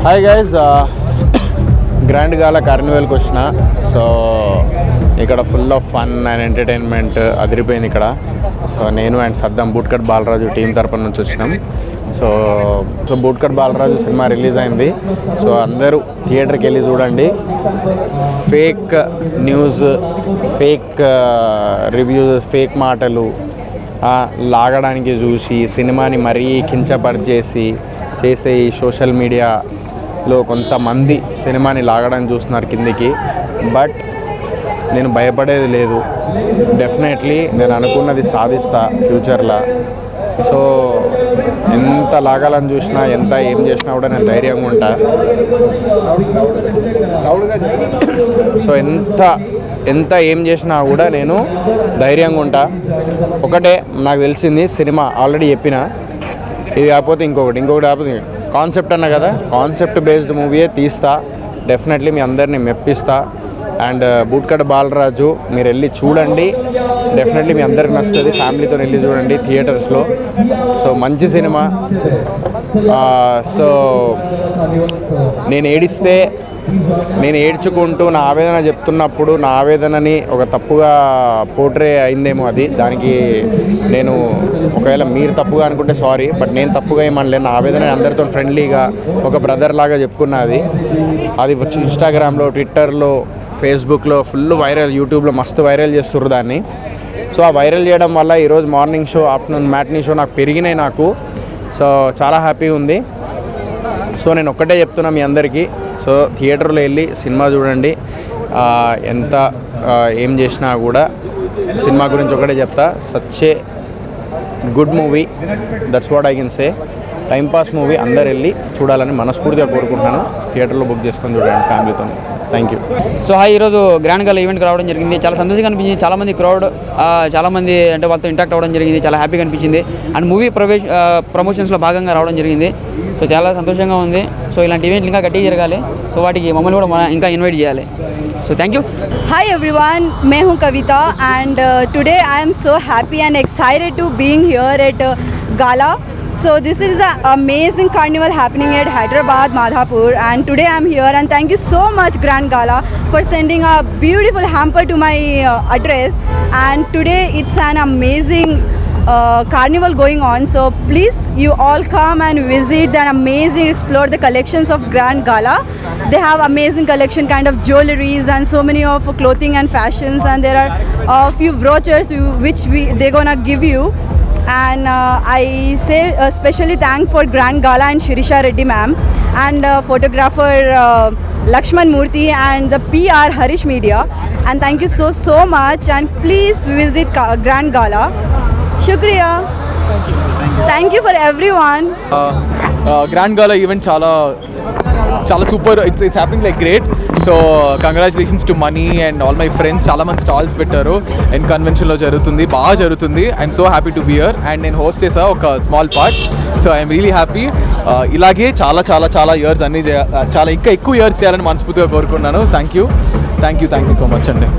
Hi guys, grand గాలా కార్నివల్కి వచ్చిన. So ఇక్కడ full of fun and entertainment అదిరిపోయింది ఇక్కడ. సో నేను and Saddam bootcut Balaraju team తరపున నుంచి వచ్చినాం. So bootcut Balaraju cinema release అయింది. సో అందరూ థియేటర్కి వెళ్ళి చూడండి. Fake news, fake reviews, fake మాటలు లాగడానికి చూసి సినిమాని మరీ కించపరిచేసి చేసే ఈ సోషల్ మీడియాలో కొంతమంది సినిమాని లాగడానికి చూస్తున్నారు కిందికి. బట్ నేను భయపడేది లేదు. డెఫినెట్లీ నేను అనుకున్నది సాధిస్తా ఫ్యూచర్లో. సో ఎంత లాగాలని చూసినా, ఎంత ఏం చేసినా కూడా నేను ధైర్యంగా ఉంటా. సో ఎంత ఏం చేసినా కూడా నేను ధైర్యంగా ఉంటా. ఒకటే నాకు తెలిసింది, సినిమా ఆల్రెడీ చెప్పిన, ఇది కాకపోతే ఇంకొకటి కాకపోతే కాన్సెప్ట్ అన్న కదా, కాన్సెప్ట్ బేస్డ్ మూవీయే తీస్తా. డెఫినెట్లీ మీ అందరినీ మెప్పిస్తా. అండ్ బూట్కట్ బాలరాజు మీరు వెళ్ళి చూడండి. డెఫినెట్లీ మీ అందరికి నచ్చుతుంది. ఫ్యామిలీతో వెళ్ళి చూడండి థియేటర్స్లో. సో మంచి సినిమా. సో నేను ఏడ్చుకుంటూ నా ఆవేదన చెప్తున్నప్పుడు నా ఆవేదనని ఒక తప్పుగా పోర్ట్రే అయిందేమో అది. దానికి నేను ఒకవేళ మీరు తప్పుగా అనుకుంటే సారీ, బట్ నేను తప్పుగా ఏమనలేదు. నా ఆవేదన అందరితో ఫ్రెండ్లీగా ఒక బ్రదర్ లాగా చెప్పుకున్నది. అది ఇన్స్టాగ్రామ్లో, ట్విట్టర్లో, ఫేస్బుక్లో ఫుల్ వైరల్, యూట్యూబ్లో మస్తు వైరల్ చేస్తుర్రు దాన్ని. సో ఆ వైరల్ చేయడం వల్ల ఈరోజు morning show, afternoon matinee show నాకు పెరిగినాయి నాకు. సో చాలా హ్యాపీగా ఉంది. సో నేను ఒక్కటే చెప్తున్నా మీ అందరికీ, సో థియేటర్లో వెళ్ళి సినిమా చూడండి. ఎంత ఏం చేసినా కూడా సినిమా గురించి ఒకటే చెప్తా, such a good movie, that's what I can say. Timepass movie, అందరు వెళ్ళి చూడాలని మనస్ఫూర్తిగా కోరుకుంటున్నాను. థియేటర్లో బుక్ చేసుకొని చూడండి ఫ్యామిలీతో. Thank you. సో ఈరోజు గ్రాండ్ గాలా ఈవెంట్కి రావడం జరిగింది. చాలా సంతోషంగా అనిపించింది. చాలామంది క్రౌడ్, చాలామంది అంటే వాళ్ళతో ఇంటాక్ట్ అవ్వడం జరిగింది. చాలా హ్యాపీగా అనిపించింది. అండ్ మూవీ ప్రమోషన్స్లో భాగంగా రావడం జరిగింది. సో చాలా సంతోషంగా ఉంది. సో ఇలాంటి ఈవెంట్లు ఇంకా గట్టిగా జరగాలి. సో వాటికి మమ్మల్ని కూడా ఇంకా ఇన్వైట్ చేయాలి. So thank you. Hi everyone, मैं हूँ कविता and today I am so happy and excited to being here at Gala. So this is an amazing carnival happening at Hyderabad, Madhapur, and today I am here and thank you so much Grand Gala for sending a beautiful hamper to my address. And today it's an amazing carnival going on, so please you all come and visit and explore the collections of Grand Gala. They have amazing collection kind of jewelries and so many of clothing and fashions, and there are a few brochures which they're gonna give you. And I say especially thank for Grand Gala and Shirisha Reddy ma'am and photographer Lakshman Murthy and the PR Harish Media, and thank you so much, and please visit Grand Gala. Shukriya. Thank you for everyone. Grand Gala event చాలా super. It's happening like great. So congratulations to money and all my friends. చాలా మంది stalls పెట్టారు. And కన్వెన్షన్లో బాగా జరుగుతుంది. I'm so happy to be here and నేను host చేసా ఒక small part. So I'm really happy. ఇలాగే చాలా ఇయర్స్ అన్నీ చాలా ఇంకా ఎక్కువ ఇయర్స్ చేయాలని మనస్ఫూర్తిగా కోరుకున్నాను. థ్యాంక్ యూ సో మచ్ అండి.